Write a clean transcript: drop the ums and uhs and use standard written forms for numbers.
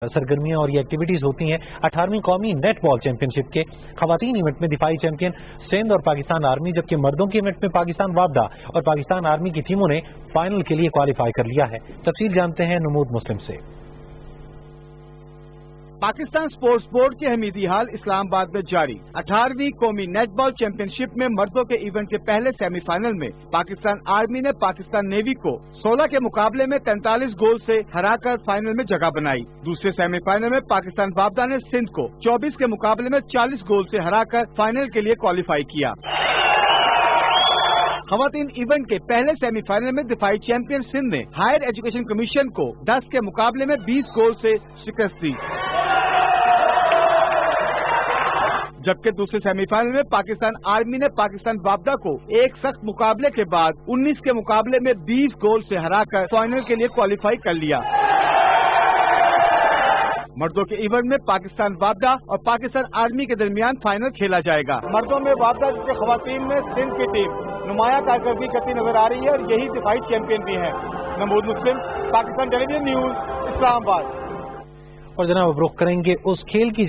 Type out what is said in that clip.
सरगर्मियां और ये एक्टिविटीज होती हैं 18वीं कौमी नेट बॉल चैंपियनशिप के खवातीन इवेंट में दिफाई चैंपियन सिंध और पाकिस्तान आर्मी, जबकि मर्दों के इवेंट में पाकिस्तान वापदा और पाकिस्तान आर्मी की टीमों ने फाइनल के लिए क्वालिफाई कर लिया है। तफसील जानते हैं नमूद मुस्लिम से। पाकिस्तान स्पोर्ट्स बोर्ड के हमीदी हाल इस्लामाबाद में जारी 18वीं कौमी नेटबॉल चैंपियनशिप में मर्दों के इवेंट के पहले सेमीफाइनल में पाकिस्तान आर्मी ने पाकिस्तान नेवी को 16 के मुकाबले में 43 गोल से हराकर फाइनल में जगह बनाई। दूसरे सेमीफाइनल में पाकिस्तान वापदा ने सिंध को 24 के मुकाबले में 40 गोल से हराकर फाइनल के लिए क्वालिफाई किया। खवातीन इवेंट के पहले सेमीफाइनल में दिफाई चैंपियन सिंध ने हायर एजुकेशन कमीशन को 10 के मुकाबले में 20 गोल से शिकस्त दी, जबकि दूसरे सेमीफाइनल में पाकिस्तान आर्मी ने पाकिस्तान वापदा को एक सख्त मुकाबले के बाद 19 के मुकाबले में 20 गोल से हराकर फाइनल के लिए क्वालिफाई कर लिया। मर्दों के इवेंट में पाकिस्तान वापदा और पाकिस्तान आर्मी के दरमियान फाइनल खेला जाएगा। मर्दों में वापदा जबकि खवातीन में सिंध की टीम नुमाया कारकर्दगी करती नजर आ रही है और यही दिफाई चैंपियन भी है। नमूद मुस्लिम, पाकिस्तान टेलीविजन न्यूज, इस्लामाबाद। और जनाब अब रुख करेंगे उस खेल की